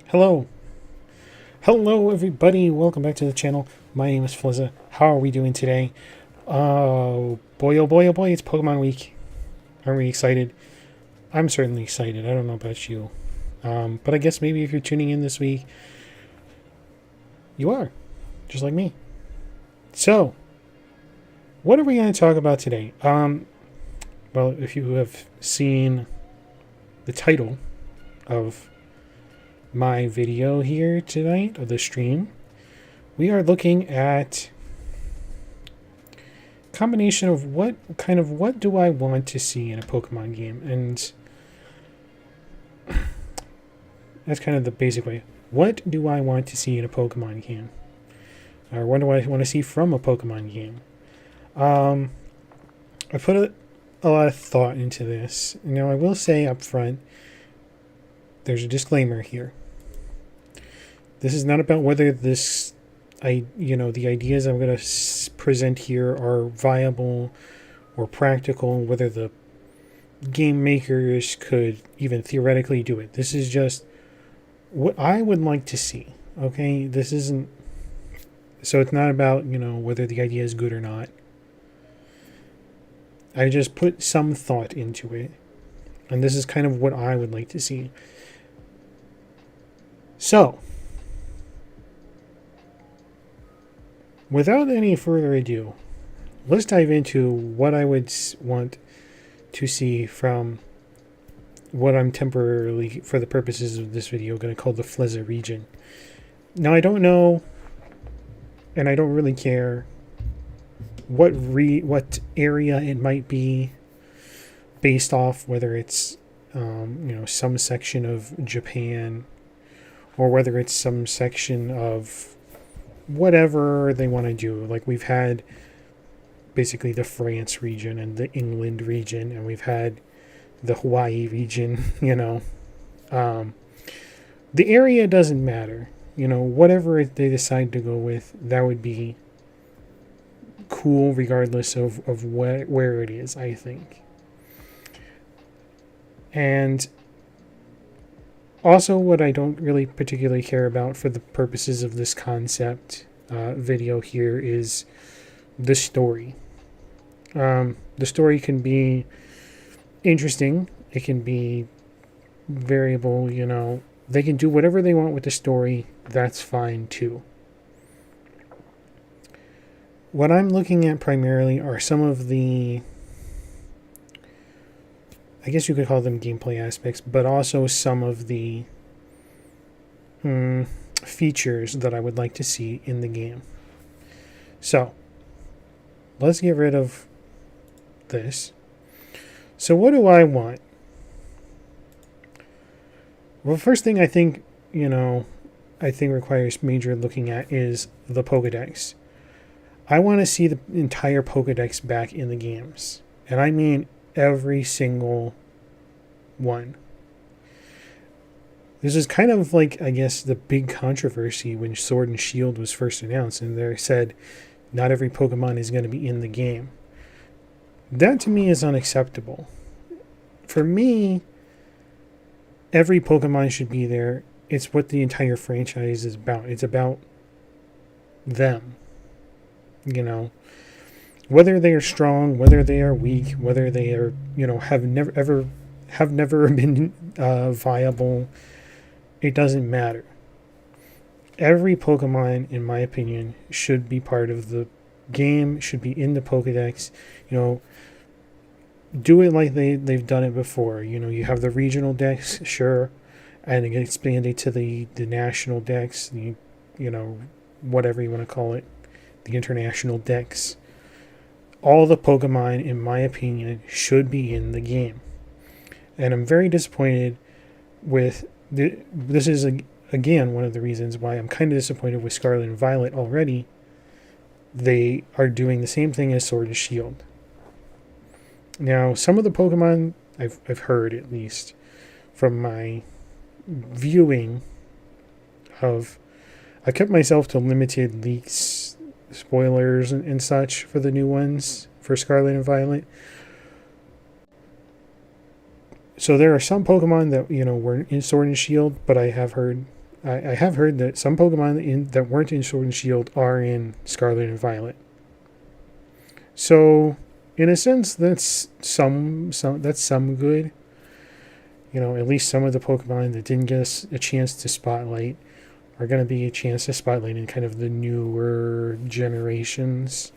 Hello. Hello, everybody. Welcome back to the channel. My name is Fleza. How are we doing today? Oh boy, oh boy, it's Pokemon Week. Aren't we excited? I'm certainly excited. I don't know about you. But I guess maybe if you're tuning in this week, you are. Just like me. So, what are we going to talk about today? Well, if you have seen the title of my video here tonight, of the stream, we are looking at combination of what do I want to see in a Pokemon game, and that's kind of the basic way. What do I want to see in a Pokemon game, or what do I want to see from a Pokemon game? I put a lot of thought into this. Now, I will say up front, there's a disclaimer here. This is not about whether the ideas I'm going to present here are viable or practical, whether the game makers could even theoretically do it. This is just what I would like to see. Okay, this isn't. So it's not about whether the idea is good or not. I just put some thought into it, and this is kind of what I would like to see. So, without any further ado, let's dive into what I would want to see from what I'm temporarily, for the purposes of this video, going to call the Fleza region. Now, I don't know, and I don't really care what area it might be based off, whether it's some section of Japan, or whether it's some section of whatever they want to do. Like, we've had basically the France region and the England region, and we've had the Hawaii region. The area doesn't matter. Whatever they decide to go with, that would be cool regardless of where it is, I think. And also, what I don't really particularly care about for the purposes of this concept video here is the story. The story can be interesting. It can be variable, They can do whatever they want with the story. That's fine, too. What I'm looking at primarily are some of the, I guess you could call them gameplay aspects, but also some of the features that I would like to see in the game. So, let's get rid of this. So, what do I want? Well, first thing I think requires major looking at is the Pokedex. I want to see the entire Pokedex back in the games. And I mean every single one. This is kind of like, I guess, the big controversy when Sword and Shield was first announced, and they said not every Pokemon is going to be in the game. That to me is unacceptable. For me, every Pokemon should be there. It's what the entire franchise is about. It's about them. Whether they are strong, whether they are weak, whether they are, have never been viable, it doesn't matter. Every Pokemon, in my opinion, should be part of the game, should be in the Pokedex. Do it like they've done it before. You have the regional decks, sure, and it gets expanded to the national decks, whatever you want to call it, the international decks. All the Pokemon, in my opinion, should be in the game. And I'm very disappointed with this is again one of the reasons why I'm kind of disappointed with Scarlet and Violet already. They are doing the same thing as Sword and Shield. Now, some of the Pokemon I've heard, at least from my viewing of, I kept myself to limited leaks, spoilers, and such for the new ones for Scarlet and Violet. So there are some Pokemon that were in Sword and Shield, but I have heard I have heard that some Pokemon that weren't in Sword and Shield are in Scarlet and Violet. So, in a sense, that's some good. You know, at least some of the Pokemon that didn't get us a chance to spotlight are going to be a chance to spotlight in kind of the newer generations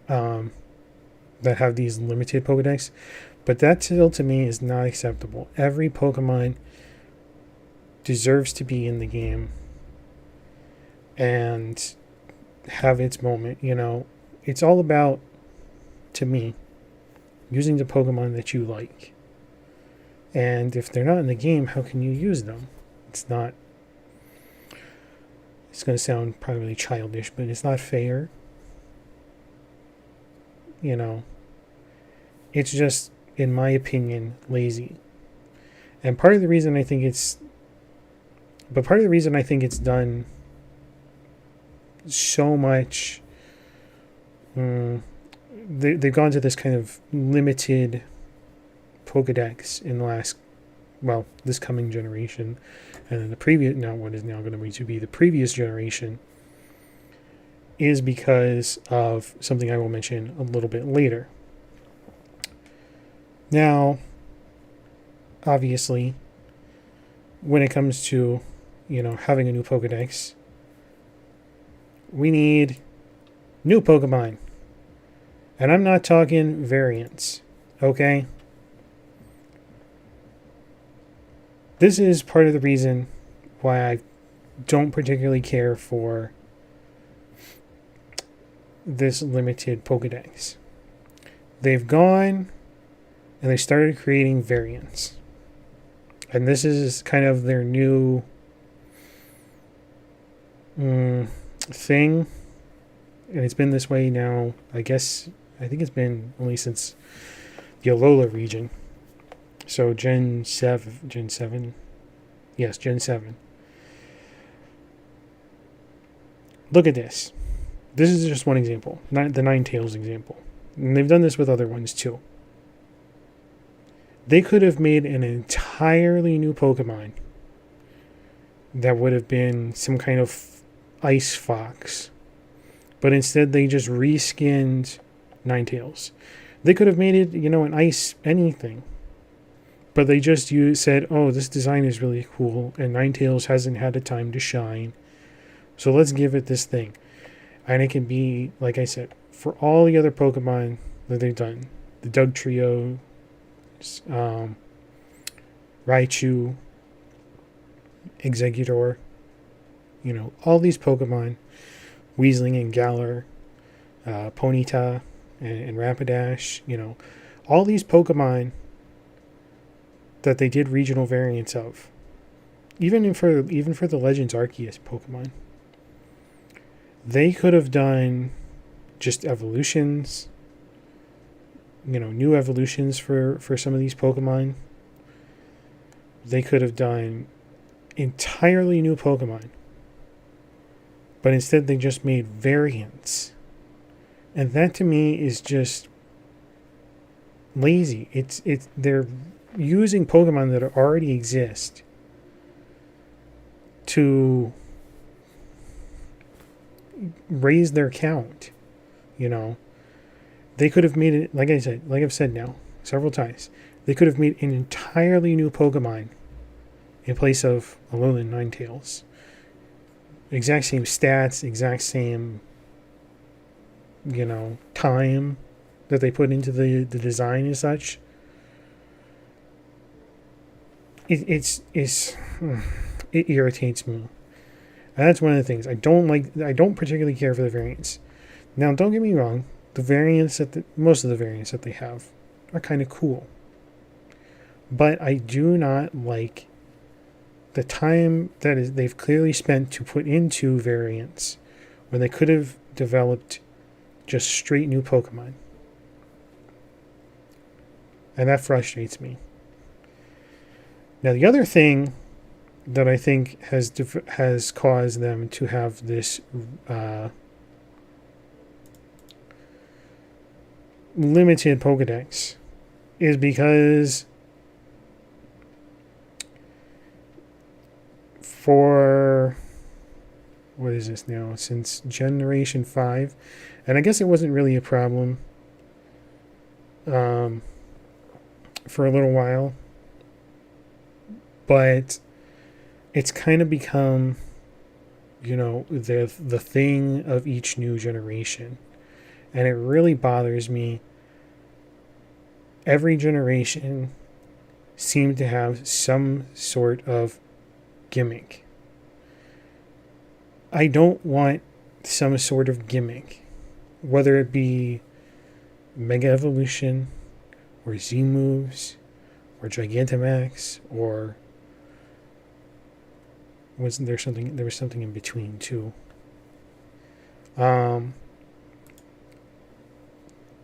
that have these limited Pokedex. But that still, to me, is not acceptable. Every Pokemon deserves to be in the game and have its moment. You know, it's all about, to me, using the Pokemon that you like. And if they're not in the game, how can you use them? It's going to sound probably childish, but it's not fair. You know, it's just, in my opinion, lazy. And part of the reason I think it's done so much, they've gone to this kind of limited Pokedex in the last, well, this coming generation, and then the previous, now what is now going to be the previous generation, is because of something I will mention a little bit later. Now, obviously, when it comes to, you know, having a new Pokedex, we need new Pokemon. And I'm not talking variants, okay? This is part of the reason why I don't particularly care for this limited Pokedex. They've gone and they started creating variants. And this is kind of their new thing. And it's been this way now, I think it's been only since the Alola region. So Gen 7. Yes, Gen 7. Look at this. This is just one example, not the Ninetales example. And they've done this with other ones too. They could have made an entirely new Pokemon that would have been some kind of ice fox. But instead they just reskinned Ninetales. They could have made it, you know, an ice anything. But they just said, oh, this design is really cool, and Ninetales hasn't had the time to shine. So let's give it this thing. And it can be, like I said, for all the other Pokemon that they've done. The Dugtrio, Raichu, Exeggutor, you know, all these Pokemon, Weezling and Galar, Ponyta and Rapidash, you know, all these Pokemon that they did regional variants of, even for the Legends Arceus Pokemon, they could have done just evolutions, you know, new evolutions for some of these Pokemon. They could have done entirely new Pokemon, but instead they just made variants, and that to me is just lazy. It's they're using Pokemon that already exist to raise their count. You know, they could have made it, like I've said now several times, they could have made an entirely new Pokemon in place of Alolan Ninetales. Exact same stats, exact same, you know, time that they put into the design and such. It irritates me. And that's one of the things. I don't particularly care for the variants. Now, don't get me wrong. Most of the variants that they have are kind of cool. But I do not like the time that they've clearly spent to put into variants when they could have developed just straight new Pokemon. And that frustrates me. Now, the other thing that I think has caused them to have this limited Pokedex is because for, what is this now? Since Generation 5. And I guess it wasn't really a problem for a little while. But it's kind of become, the thing of each new generation. And it really bothers me. Every generation seemed to have some sort of gimmick. I don't want some sort of gimmick, whether it be Mega Evolution, or Z moves, or Gigantamax, or wasn't there something? There was something in between too.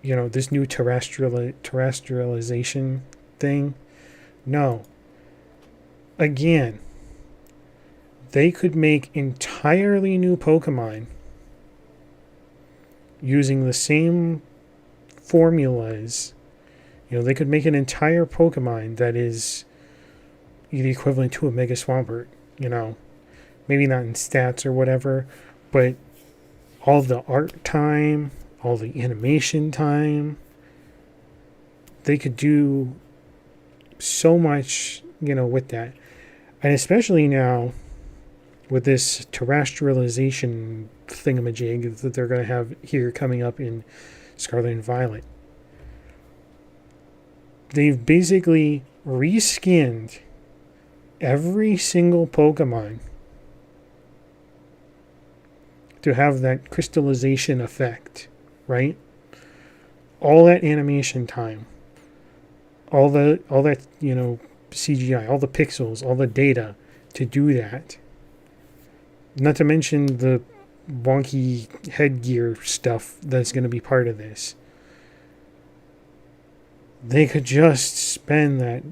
This new terrestrialization thing. No. Again, they could make entirely new Pokemon using the same formulas. They could make an entire Pokemon that is the equivalent to a Mega Swampert. Maybe not in stats or whatever, but all the art time, all the animation time, they could do so much, with that. And especially now with this terrestrialization thingamajig that they're going to have here coming up in Scarlet and Violet. They've basically reskinned every single Pokemon to have that crystallization effect, right? All that animation time, all that CGI, all the pixels, all the data to do that. Not to mention the wonky headgear stuff that's going to be part of this. They could just spend that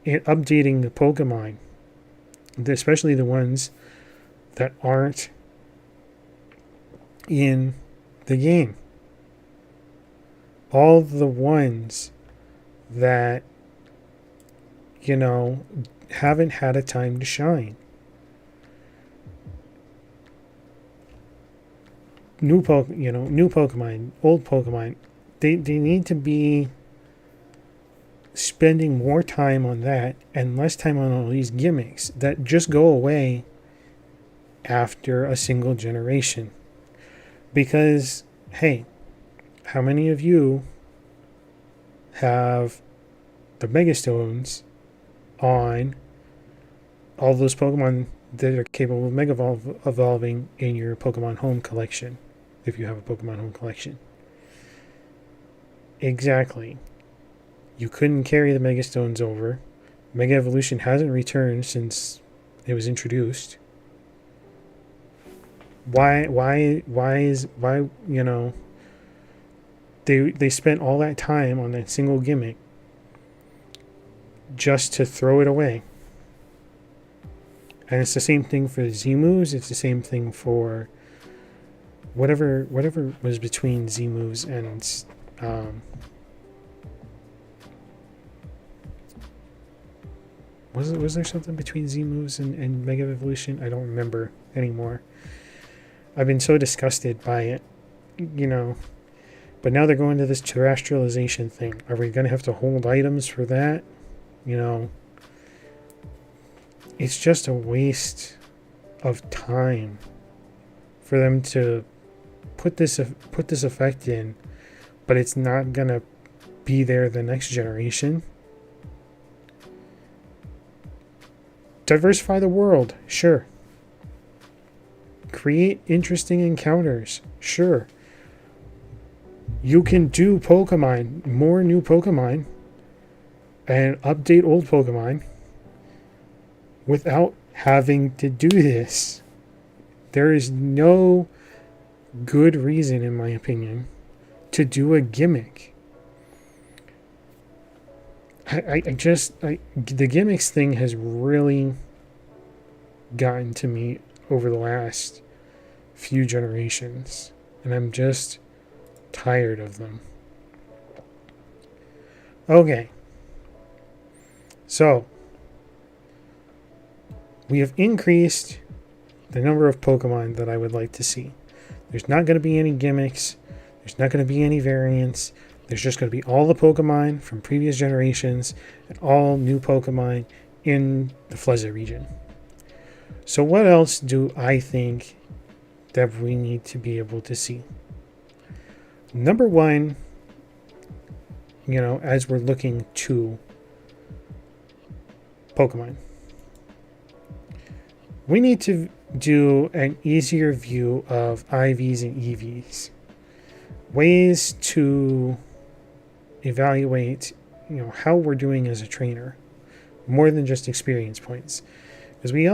updating the Pokemon, especially the ones that aren't in the game. All the ones that, haven't had a time to shine. New Pokemon, old Pokemon, they need to be spending more time on that and less time on all these gimmicks that just go away after a single generation. Because, hey, how many of you have the Megastones on all those Pokemon that are capable of Mega Evolving in your Pokemon Home collection, if you have a Pokemon Home collection? Exactly. You couldn't carry the Megastones over. Mega Evolution hasn't returned since it was introduced. Why they spent all that time on that single gimmick just to throw it away. And it's the same thing for Z moves, it's the same thing for whatever was between Z moves and was there something between Z moves and Mega Evolution? I don't remember anymore. I've been so disgusted by it, But now they're going to this terrestrialization thing. Are we going to have to hold items for that? It's just a waste of time for them to put this effect in, but it's not going to be there the next generation. Diversify the world, sure. Create interesting encounters, sure. You can do Pokemon, more new Pokemon, and update old Pokemon without having to do this. There is no good reason, in my opinion, to do a gimmick. The gimmicks thing has really gotten to me over the last few generations, and I'm just tired of them. Okay. So, we have increased the number of Pokemon that I would like to see. There's not going to be any gimmicks. There's not going to be any variants. There's just going to be all the Pokemon from previous generations and all new Pokemon in the Fleza region. So what else do I think that we need to be able to see? Number one, as we're looking to Pokemon, we need to do an easier view of IVs and EVs. Ways to evaluate, how we're doing as a trainer, more than just experience points. Because we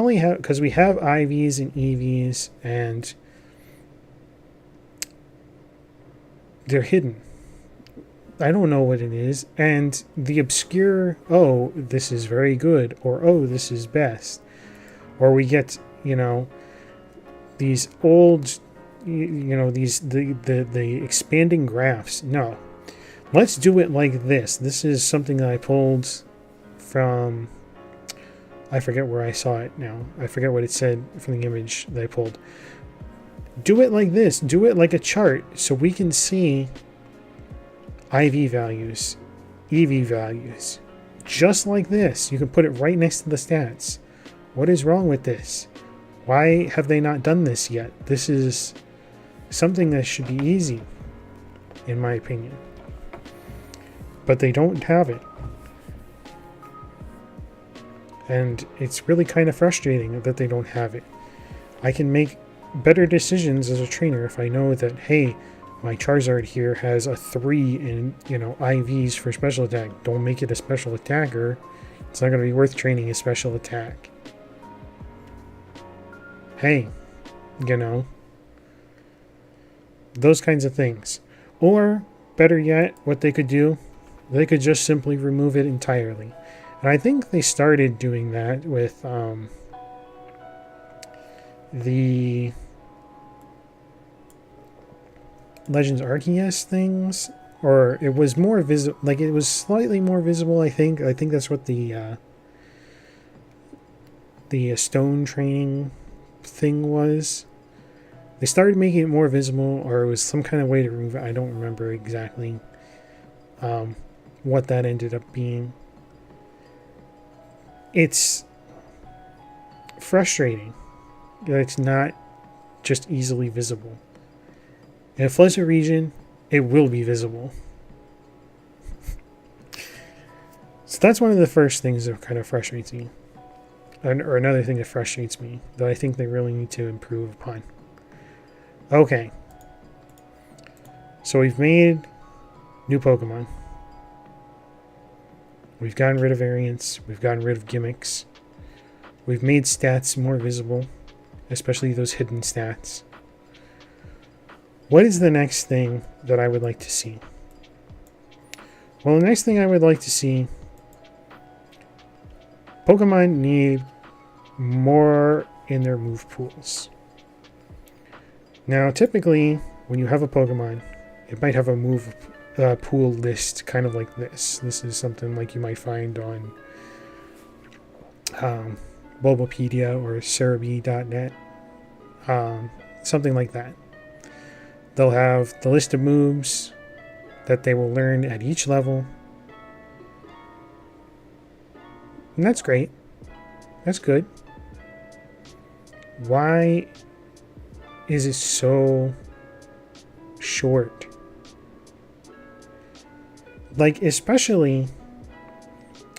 have IVs and EVs, and they're hidden. I don't know what it is, and the obscure, oh, this is very good, or oh, this is best, or we get, these old, the expanding graphs. No, let's do it like this. This is something that I pulled from, I forget where I saw it now. I forget what it said from the image that I pulled. Do it like this. Do it like a chart so we can see IV values, EV values. Just like this. You can put it right next to the stats. What is wrong with this? Why have they not done this yet? This is something that should be easy, in my opinion. But they don't have it. And it's really kind of frustrating that they don't have it. I can make better decisions as a trainer if I know that, hey, my Charizard here has a 3 in, IVs for special attack. Don't make it a special attacker. It's not going to be worth training a special attack. Hey, those kinds of things. Or, better yet, what they could do, they could just simply remove it entirely. And I think they started doing that with the Legends Arceus things, or it was more visible, like it was slightly more visible. I think that's what the stone training thing was. They started making it more visible, or it was some kind of way to remove it. I don't remember exactly what that ended up being. It's frustrating that it's not just easily visible. In a Fleza region, it will be visible. So that's one of the first things that kind of frustrates me. Or another thing that frustrates me that I think they really need to improve upon. Okay. So we've made new Pokemon. We've gotten rid of variants. We've gotten rid of gimmicks. We've made stats more visible, especially those hidden stats. What is the next thing that I would like to see? Well, the next thing I would like to see, Pokemon need more in their move pools. Now, typically, when you have a Pokemon, it might have a move pool list kind of like this. This is something like you might find on Bulbapedia or Cerebi.net. Something like that. They'll have the list of moves that they will learn at each level. And that's great. That's good. Why is it so short? Like, especially,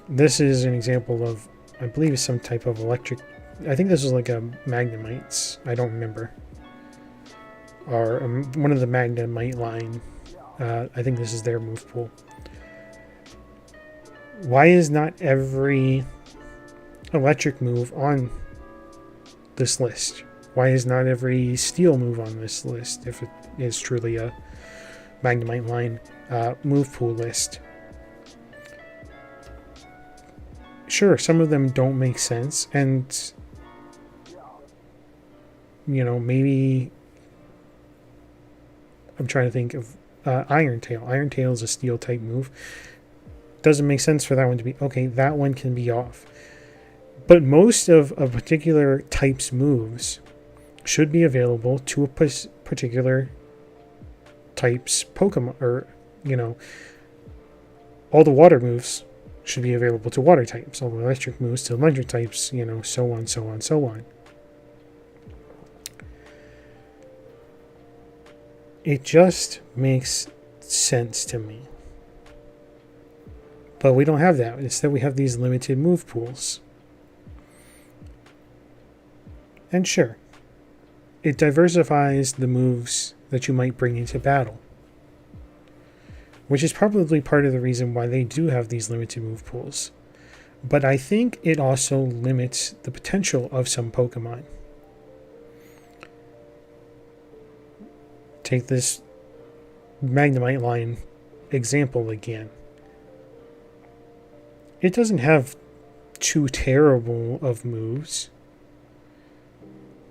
this is an example of, I believe it's some type of electric, I think this was like a Magnemites, I don't remember. Or one of the Magnemite line. I think this is their move pool. Why is not every electric move on this list? Why is not every steel move on this list if it is truly a Magnemite line move pool list? Sure, some of them don't make sense, and maybe I'm trying to think of Iron Tail. Iron Tail is a steel type move. Doesn't make sense for that one to be okay. That one can be off. But most of a particular type's moves should be available to a particular type's Pokemon, or, all the water moves should be available to water types, all the electric moves to electric types, so on, so on, so on. It just makes sense to me. But we don't have that. Instead, we have these limited move pools. And sure, it diversifies the moves that you might bring into battle, which is probably part of the reason why they do have these limited move pools. But I think it also limits the potential of some Pokemon. Take this Magnemite line example again. It doesn't have too terrible of moves.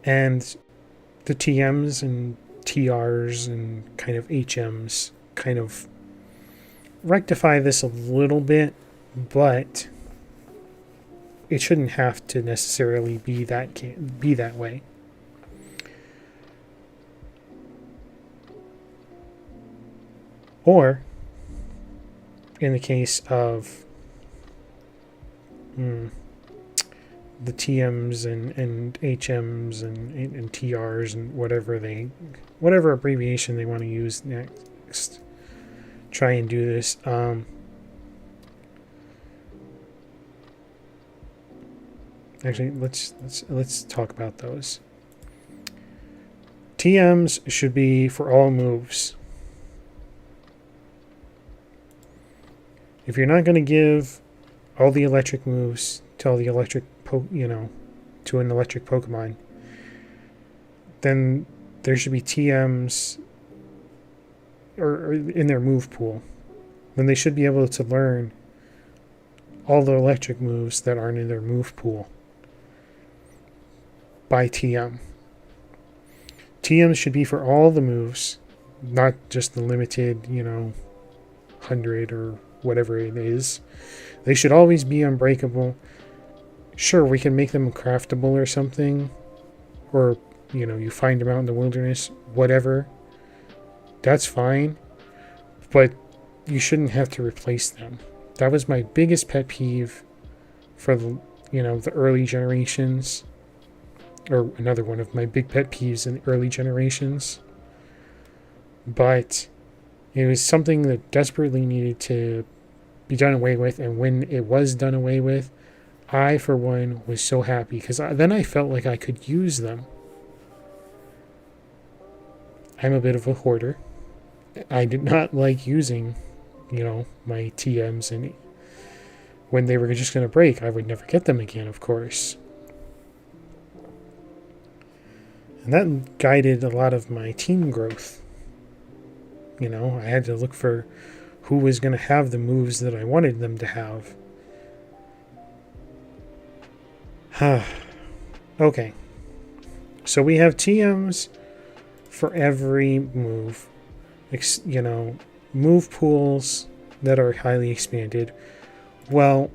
And the TMs and TRs and kind of HMs kind of rectify this a little bit, but it shouldn't have to necessarily be that way. Or, in the case of the TMs and HMs and TRs and whatever abbreviation they want to use next, try and do this. Actually, let's talk about those. TMs should be for all moves. If you're not going to give all the electric moves to all the electric, to an electric Pokemon, then there should be TMs or in their move pool. Then they should be able to learn all the electric moves that aren't in their move pool by TM. TMs should be for all the moves, not just the limited, 100 or whatever it is. They should always be unbreakable. Sure, we can make them craftable or something, or you find them out in the wilderness, whatever. That's fine, but you shouldn't have to replace them. That was my biggest pet peeve for the early generations, or another one of my big pet peeves in the early generations. But it was something that desperately needed to be done away with, and when it was done away with, I, for one, was so happy, because then I felt like I could use them. I'm a bit of a hoarder. I did not like using, my TMs, and when they were just going to break, I would never get them again, of course. And that guided a lot of my team growth. I had to look for who was going to have the moves that I wanted them to have. Okay. So we have TMs for every move. Move pools that are highly expanded. Well,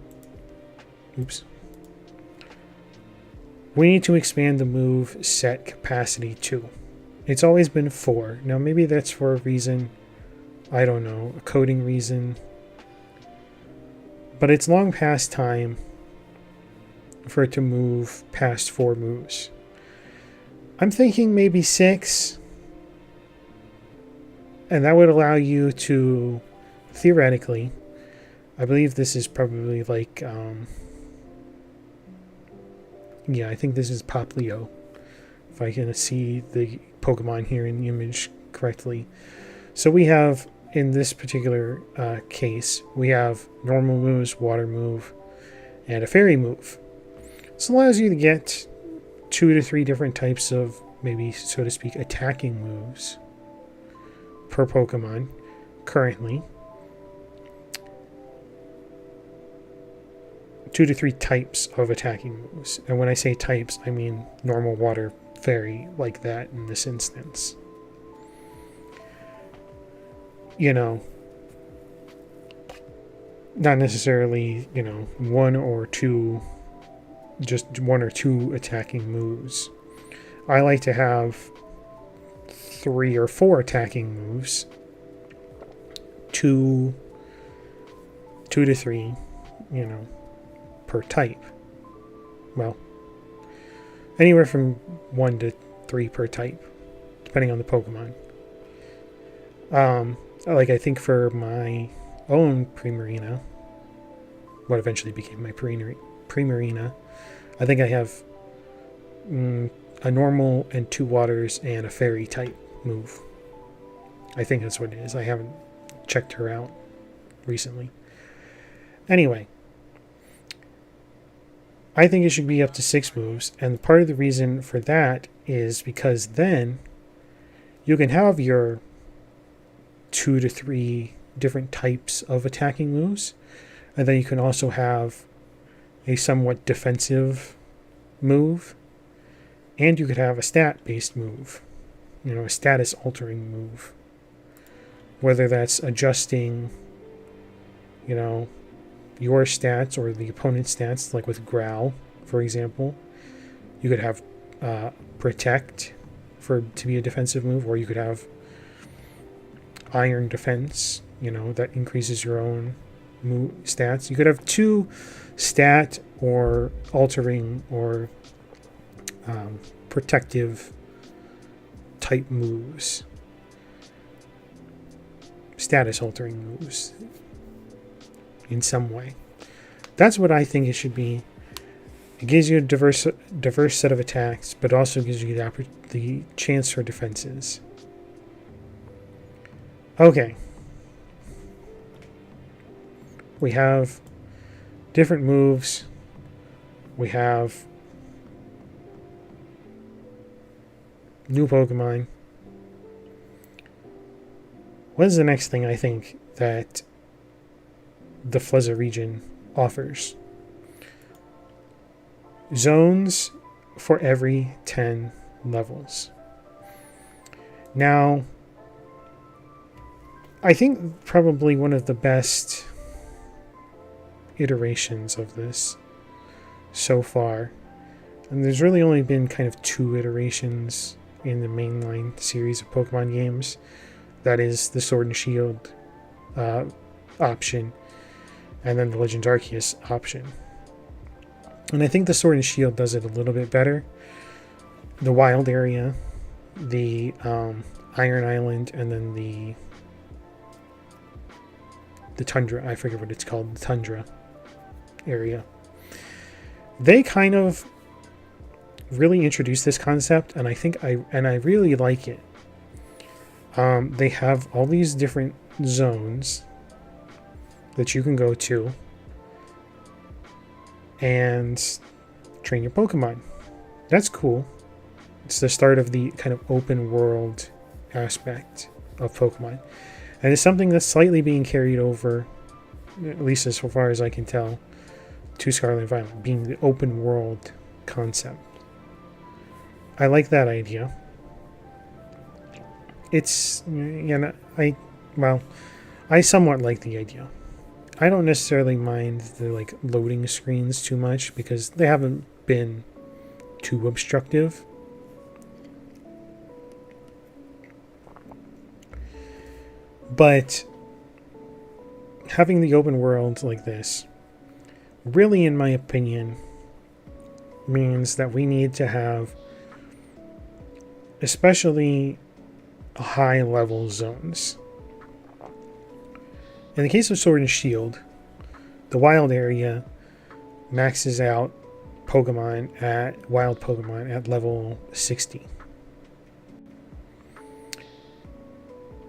we need to expand the move set capacity too. It's always been 4. Now maybe that's for a reason. I don't know, a coding reason. But it's long past time for it to move past 4 moves. I'm thinking maybe 6. And that would allow you to, theoretically, I believe this is probably like, I think this is Poplio, if I can see the Pokemon here in the image correctly. So we have, in this particular case, we have normal moves, water move, and a fairy move. This allows you to get 2 to 3 different types of, maybe, so to speak, attacking moves per Pokemon currently. 2 to 3 types of attacking moves. And when I say types, I mean normal, water, fairy, like that in this instance. Not necessarily, 1 or 2 just 1 or 2 attacking moves. I like to have 3 or 4 attacking moves, 2 to 3, per type. Well, anywhere from 1 to 3 per type, depending on the Pokemon. I think for my own Primarina, what eventually became my Primarina, I think I have a normal and 2 waters and a fairy type move. I think that's what it is. I haven't checked her out recently. Anyway, I think it should be up to 6 moves, and part of the reason for that is because then you can have your 2 to 3 different types of attacking moves, and then you can also have a somewhat defensive move, and you could have a stat-based move, a status-altering move, whether that's adjusting, your stats or the opponent's stats, like with Growl, for example. You could have Protect to be a defensive move, or you could have Iron Defense, that increases your own stats. You could have 2 stat or altering or protective type moves, status altering moves in some way. That's what I think it should be. It gives you a diverse set of attacks, but also gives you the chance for defenses. Okay. We have different moves. We have new Pokemon. What is the next thing I think that the Fleza region offers? Zones for every 10 levels. Now, I think probably one of the best iterations of this so far, and there's really only been kind of 2 iterations in the mainline series of Pokemon games. That is the Sword and Shield option, and then the Legends Arceus option. And I think the Sword and Shield does it a little bit better. The wild area, the Iron Island, and then the Tundra. I forget what it's called. The Tundra area. They kind of really introduced this concept, and I really like it. They have all these different zones that you can go to and train your Pokemon. That's cool. It's the start of the kind of open world aspect of Pokemon. And it's something that's slightly being carried over, at least as far as I can tell, to Scarlet and Violet, being the open world concept. I like that idea. It's, I somewhat like the idea. I don't necessarily mind the loading screens too much because they haven't been too obstructive. But having the open world like this really, in my opinion, means that we need to have especially high level zones. In the case of Sword and Shield, the wild area maxes out wild Pokemon at level 60.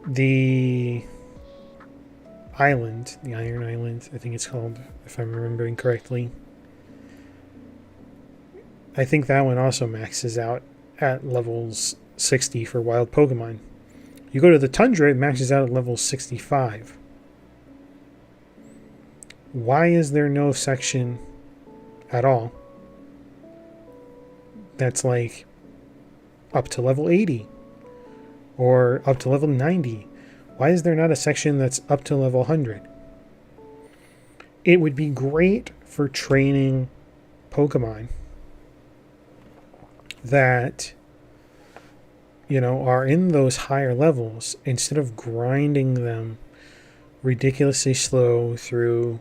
The island, the Iron Island, I think it's called, if I'm remembering correctly, I think that one also maxes out at levels 60 for wild Pokemon. You go to the Tundra, it maxes out at level 65. Why is there no section at all that's up to level 80 or up to level 90? Why is there not a section that's up to level 100? It would be great for training Pokemon that, are in those higher levels, instead of grinding them ridiculously slow through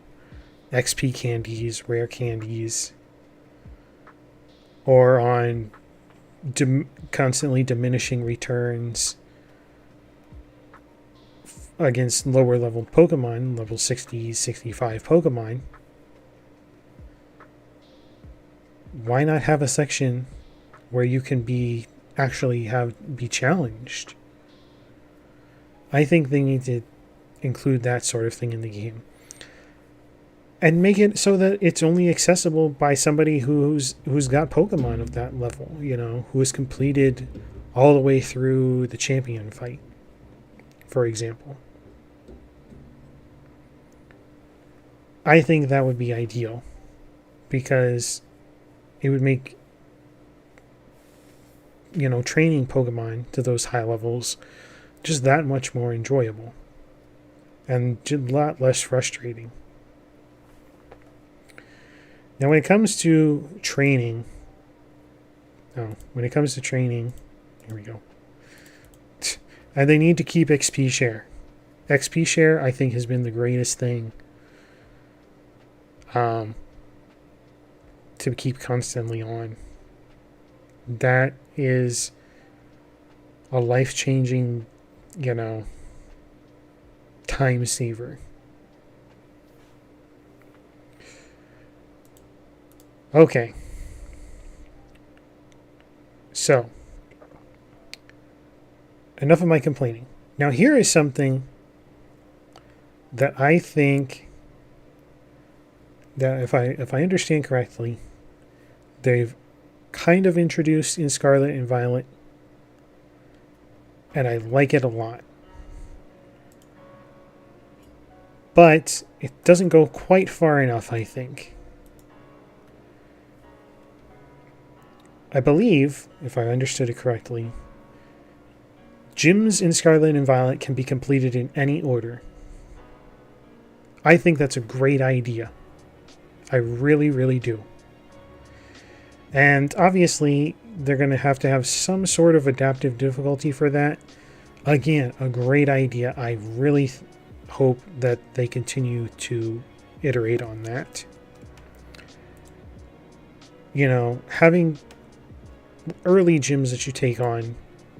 XP candies, rare candies, or on constantly diminishing returns against lower level Pokemon, level 60, 65 Pokemon, why not have a section where you can be challenged? I think they need to include that sort of thing in the game. And make it so that it's only accessible by somebody who's got Pokemon of that level, who has completed all the way through the champion fight, for example. I think that would be ideal, because it would make training Pokemon to those high levels just that much more enjoyable and a lot less frustrating. Now, when it comes to training, here we go. And they need to keep XP share. XP share, I think, has been the greatest thing to keep constantly on. That is a life-changing, time saver. Okay. So, enough of my complaining. Now, here is something that I think that if I understand correctly, they've kind of introduced in Scarlet and Violet, and I like it a lot. But it doesn't go quite far enough, I think. I believe, if I understood it correctly, gyms in Scarlet and Violet can be completed in any order. I think that's a great idea. I really, really do. And obviously, they're going to have some sort of adaptive difficulty for that. Again, a great idea. I really hope that they continue to iterate on that. Having early gyms that you take on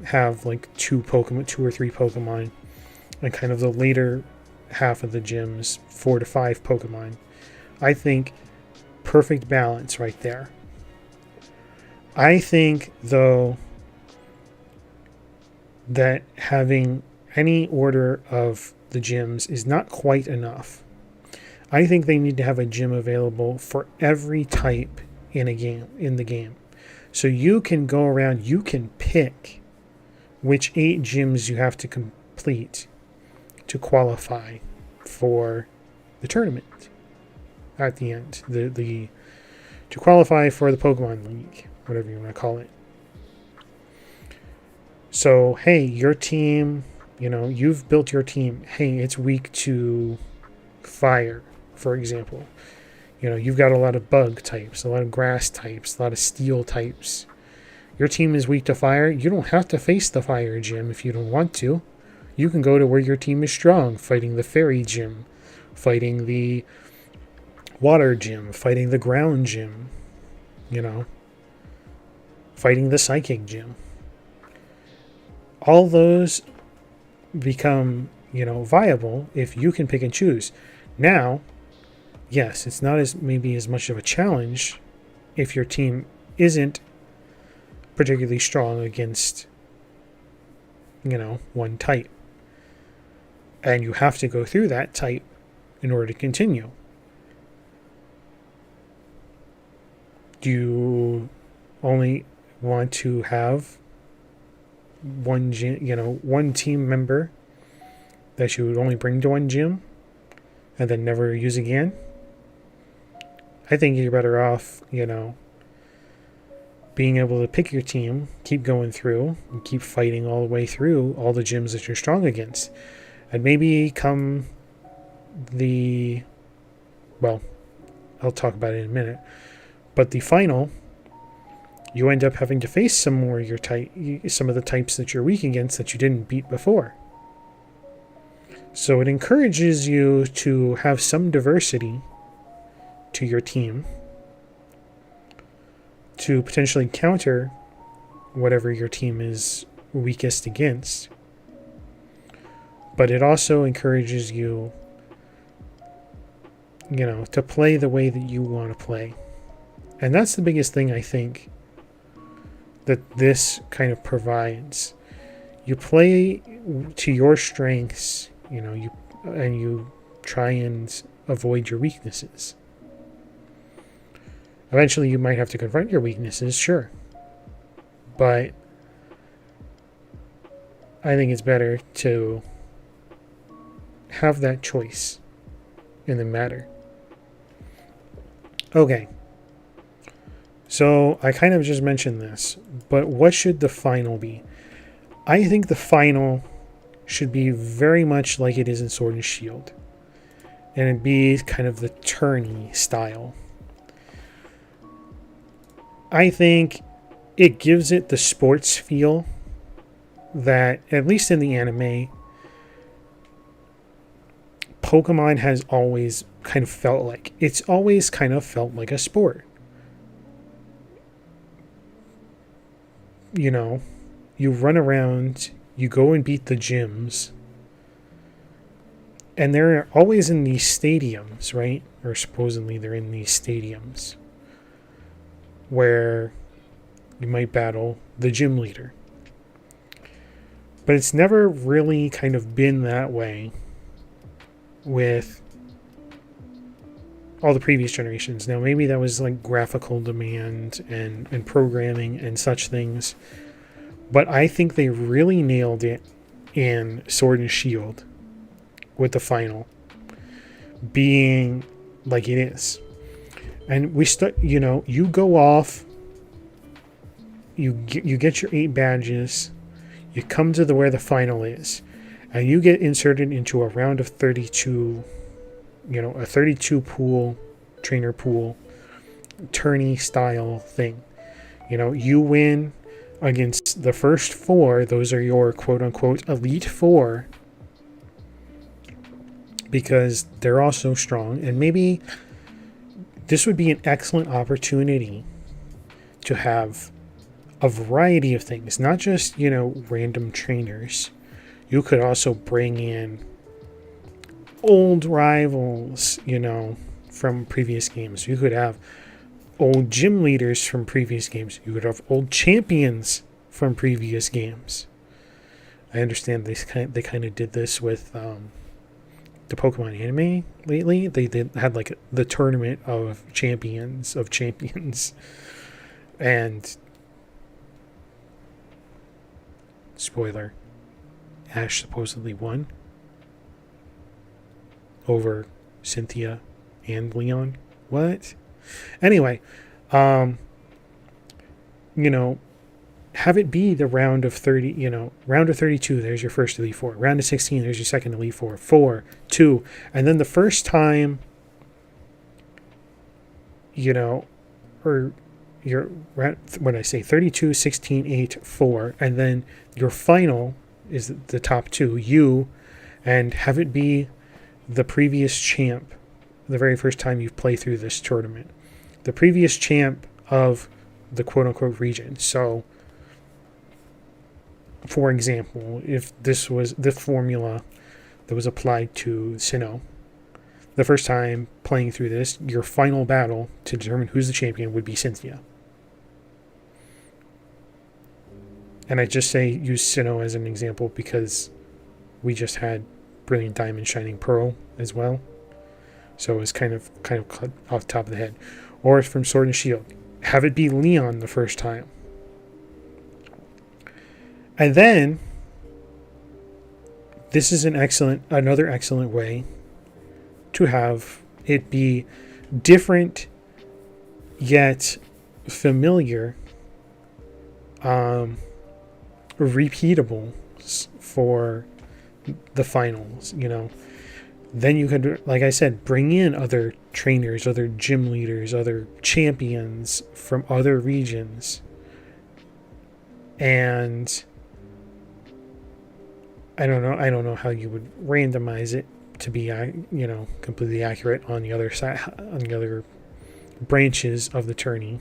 have like 2 or 3 Pokemon, and kind of the later half of the gyms 4 to 5 Pokemon. I think perfect balance right there. I think, though, that having any order of the gyms is not quite enough. I think they need to have a gym available for every type in the game. So you can go around, you can pick which 8 gyms you have to complete to qualify for the tournament at the end. To qualify for the Pokemon League, whatever you want to call it. So, hey, your team, you've built your team. Hey, it's weak to fire, for example. You've got a lot of bug types, a lot of grass types, a lot of steel types. Your team is weak to fire. You don't have to face the fire gym if you don't want to. You can go to where your team is strong, fighting the fairy gym, fighting the water gym, fighting the ground gym, fighting the psychic gym. All those become, viable if you can pick and choose. Now, yes, it's not as much of a challenge if your team isn't particularly strong against, one type. And you have to go through that type in order to continue. Do you only want to have one team member that you would only bring to one gym and then never use again? I think you're better off, being able to pick your team, keep going through, and keep fighting all the way through all the gyms that you're strong against. And maybe come I'll talk about it in a minute, but the final, you end up having to face some of the types that you're weak against that you didn't beat before. So it encourages you to have some diversity to your team to potentially counter whatever your team is weakest against. But it also encourages you, to play the way that you want to play. And that's the biggest thing I think that this kind of provides. You play to your strengths, you try and avoid your weaknesses. Eventually you might have to confront your weaknesses, sure. But I think it's better to have that choice in the matter. Okay. So I kind of just mentioned this, but what should the final be? I think the final should be very much like it is in Sword and Shield. And it'd be kind of the tourney style. I think it gives it the sports feel that, at least in the anime, Pokemon has always kind of felt like. It's always kind of felt like a sport. You run around, you go and beat the gyms, and they're always in these stadiums, right? Or supposedly they're in these stadiums where you might battle the gym leader. But it's never really kind of been that way with all the previous generations. Now, maybe that was like graphical demand and programming and such things. But I think they really nailed it in Sword and Shield with the final being like it is. And you go off, you get your 8 badges, you come to where the final is, and you get inserted into a round of 32, a 32 pool, trainer pool, tourney style thing. You win against the first 4. Those are your quote unquote elite 4, because they're all so strong. And maybe this would be an excellent opportunity to have a variety of things, not just, random trainers. You could also bring in old rivals, from previous games. You could have old gym leaders from previous games. You could have old champions from previous games. I understand they kind of did this with the Pokemon anime lately. They had like the tournament of champions, and spoiler, Ash supposedly won over Cynthia and Leon. What? Anyway, have it be the round of 30, round of 32, there's your first Elite Four. Round of 16, there's your second Elite Four. 4, 2, and then the first time, or your, when I say 32, 16, 8, 4, and then your final is the top 2, and have it be the previous champ, the very first time you play through this tournament. The previous champ of the quote-unquote region. So, for example, if this was the formula that was applied to Sinnoh, the first time playing through this, your final battle to determine who's the champion would be Cynthia. And I just use Sinnoh as an example because we just had Brilliant Diamond, Shining Pearl as well. So it was kind of cut off the top of the head. Or from Sword and Shield, have it be Leon the first time. And then, this is another excellent way to have it be different yet familiar, repeatable for the finals, Then you could, like I said, bring in other trainers, other gym leaders, other champions from other regions And I don't know how you would randomize it to be, completely accurate on the other side, on the other branches of the tourney.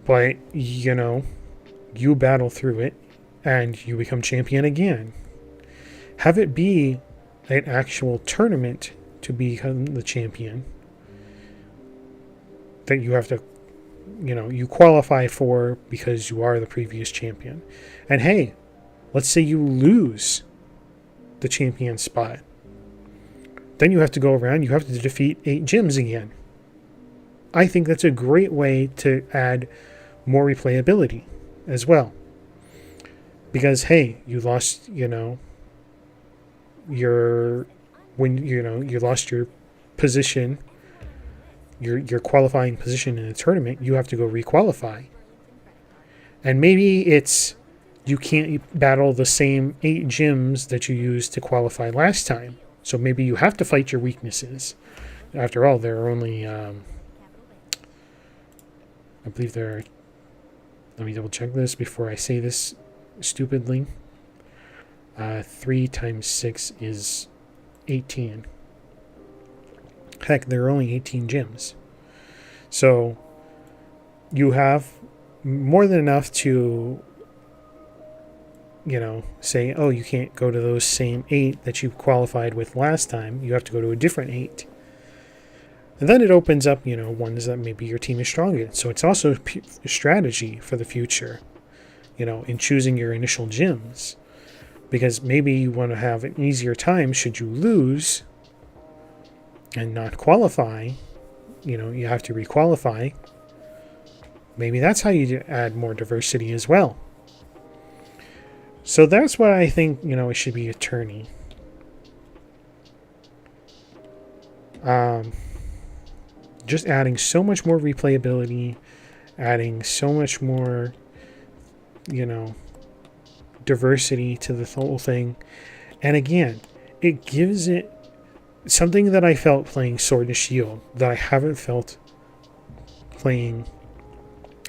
But, you battle through it and you become champion again. Have it be an actual tournament to become the champion that you have to, you qualify for because you are the previous champion. And hey, let's say you lose the champion spot. Then you have to go around, you have to defeat 8 gyms again. I think that's a great way to add more replayability as well. Because hey, you lost, you lost your position, your qualifying position in a tournament, you have to go requalify. And maybe it's you can't battle the same 8 gyms that you used to qualify last time. So maybe you have to fight your weaknesses. After all, there are only, I believe there are, let me double check this before I say this stupidly. 3 times 6 is 18. Heck, there are only 18 gyms. So you have more than enough to, say, oh, you can't go to those same 8 that you qualified with last time. You have to go to a different 8. And then it opens up, ones that maybe your team is strong in. So it's also a strategy for the future, in choosing your initial gyms. Because maybe you want to have an easier time should you lose and not qualify. You have to requalify. Maybe that's how you add more diversity as well. So that's why I think, it should be a tourney. Just adding so much more replayability, adding so much more, diversity to the whole thing. And again, it gives it something that I felt playing Sword and Shield that I haven't felt playing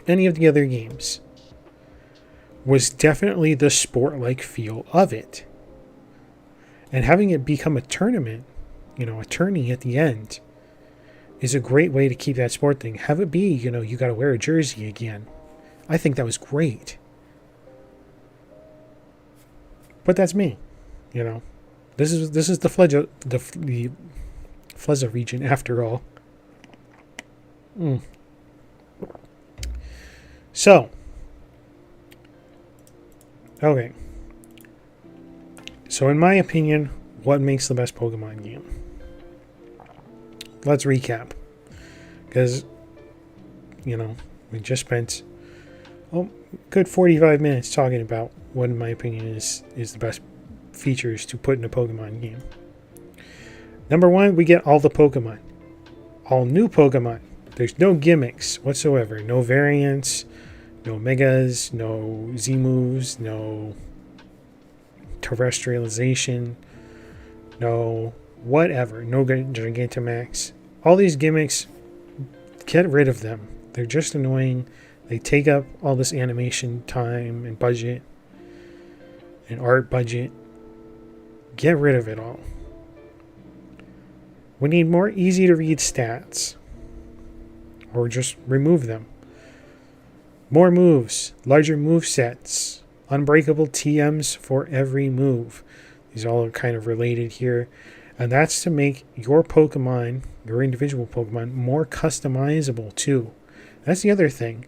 any of the other games. Was definitely the sport-like feel of it. And having it become a tournament, a tourney at the end, is a great way to keep that sport thing. Have it be, you got to wear a jersey again. I think that was great. But that's me, This is the Fleza region after all. So. Okay. So in my opinion, what makes the best Pokemon game? Let's recap. Because, we just spent good 45 minutes talking about what in my opinion is the best features to put in a Pokemon game. Number 1, we get all the Pokemon. All new Pokemon. There's no gimmicks whatsoever. No variants. No Megas, no Z-moves, no terrestrialization, no whatever, no Gigantamax. All these gimmicks, get rid of them. They're just annoying. They take up all this animation time and budget and art budget. Get rid of it all. We need more easy to read stats. Or just remove them. More moves, larger move sets, unbreakable TMs for every move. These all are kind of related here. And that's to make your Pokemon, your individual Pokemon, more customizable too. That's the other thing.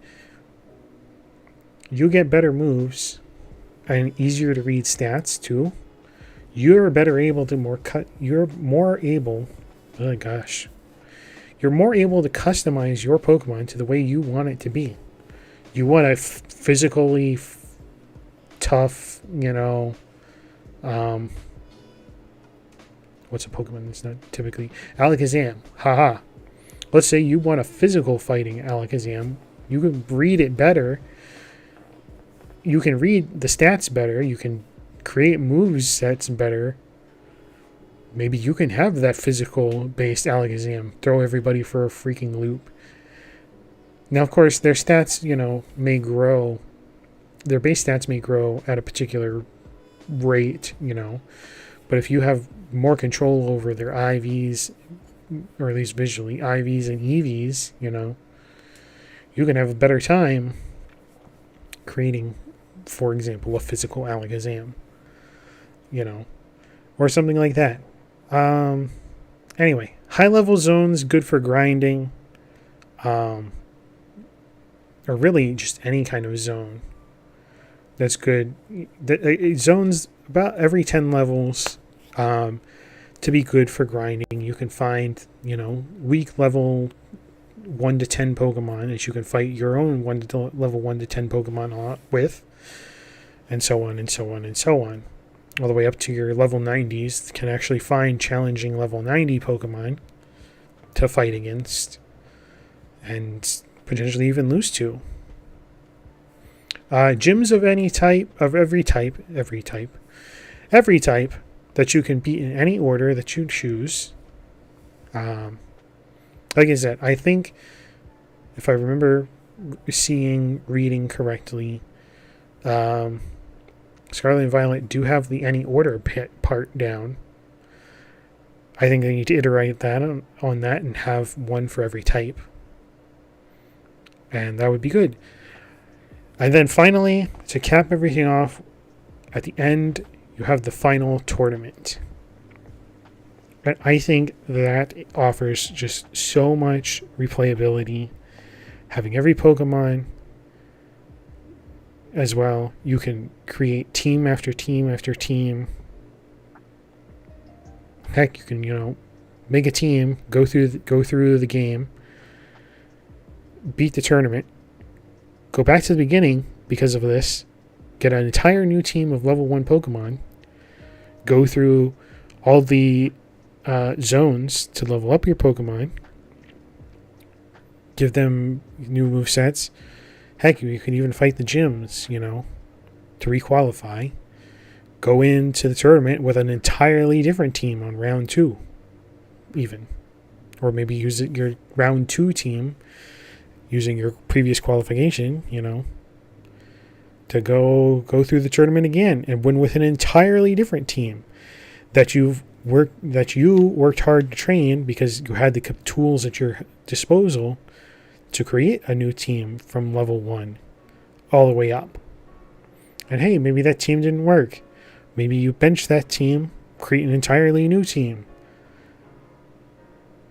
You get better moves and easier to read stats too. You're better able to you're more able to customize your Pokemon to the way you want it to be. You want a physically tough, what's a Pokemon that's not typically Alakazam? Haha. Let's say you want a physical fighting Alakazam. You can read it better. You can read the stats better. You can create moves sets better. Maybe you can have that physical based Alakazam. Throw everybody for a freaking loop. Now, of course, their stats, may grow their base stats may grow at a particular rate, but if you have more control over their IVs, or at least visually, IVs and EVs, you can have a better time creating, for example, a physical Alakazam, or something like that. Anyway, high-level zones, good for grinding, or really just any kind of zone. That's good. Zones about every 10 levels to be good for grinding. You can find, weak level 1 to 10 Pokemon that you can fight your own level 1 to 10 Pokemon with, and so on and so on and so on. All the way up to your level 90s, can actually find challenging level 90 Pokemon to fight against, and potentially even lose to. Gyms of any type, of every type that you can beat in any order that you choose. Like I said, I think if I remember reading correctly, Scarlet and Violet do have the any order part down. I think they need to iterate that on that and have one for every type. And that would be good. And then finally, to cap everything off, at the end, you have the final tournament. And I think that offers just so much replayability. Having every Pokemon as well. You can create team after team after team. Heck, you can, make a team, go through the game, beat the tournament, go back to the beginning because of this, get an entire new team of level 1 Pokemon, go through all the zones to level up your Pokemon, give them new movesets. Heck, you can even fight the gyms, to requalify. Go into the tournament with an entirely different team on round 2, even. Or maybe use your round 2 team using your previous qualification, to go through the tournament again and win with an entirely different team that you worked hard to train because you had the tools at your disposal to create a new team from level 1 all the way up. And hey, maybe that team didn't work. Maybe you bench that team, create an entirely new team.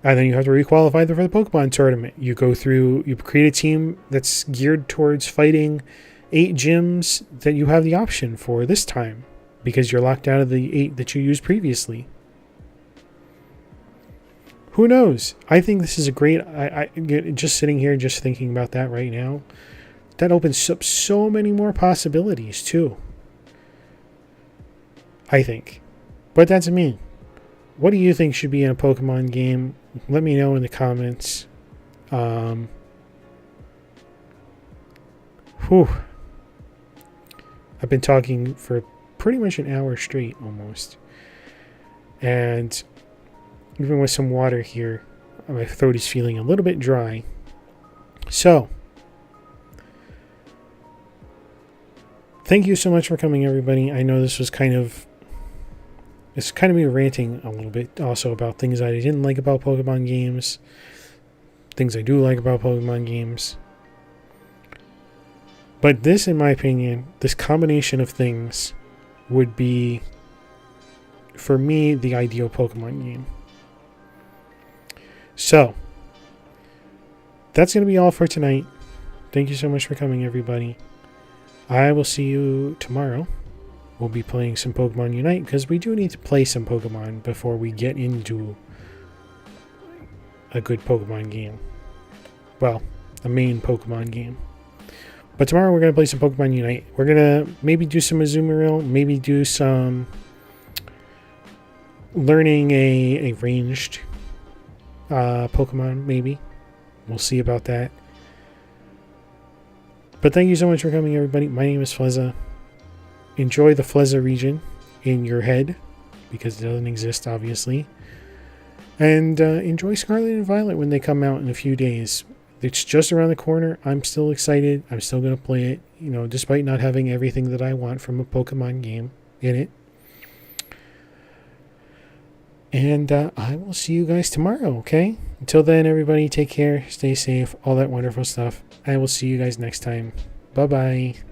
And then you have to requalify for the Pokemon tournament. You create a team that's geared towards fighting 8 gyms that you have the option for this time because you're locked out of the 8 that you used previously. Who knows? I think this is a great... I just sitting here, just thinking about that right now, that opens up so many more possibilities, too. I think. But that's me. What do you think should be in a Pokemon game? Let me know in the comments. I've been talking for pretty much an hour straight, almost. And even with some water here, my throat is feeling a little bit dry. So, thank you so much for coming, everybody. I know this was it's kind of me ranting a little bit also about things I didn't like about Pokemon games, things I do like about Pokemon games. But this, in my opinion, this combination of things would be, for me, the ideal Pokemon game. So, that's going to be all for tonight. Thank you so much for coming, everybody. I will see you tomorrow. We'll be playing some Pokemon Unite, because we do need to play some Pokemon before we get into a good Pokemon game. Well, a main Pokemon game. But tomorrow we're going to play some Pokemon Unite. We're going to maybe do some Azumarill, maybe do some learning a ranged Pokemon, maybe. We'll see about that. But thank you so much for coming, everybody. My name is Fleza. Enjoy the Fleza region in your head, because it doesn't exist, obviously. And enjoy Scarlet and Violet when they come out in a few days. It's just around the corner. I'm still excited. I'm still going to play it, despite not having everything that I want from a Pokemon game in it. And I will see you guys tomorrow, okay? Until then, everybody, take care, stay safe, all that wonderful stuff. I will see you guys next time. Bye-bye.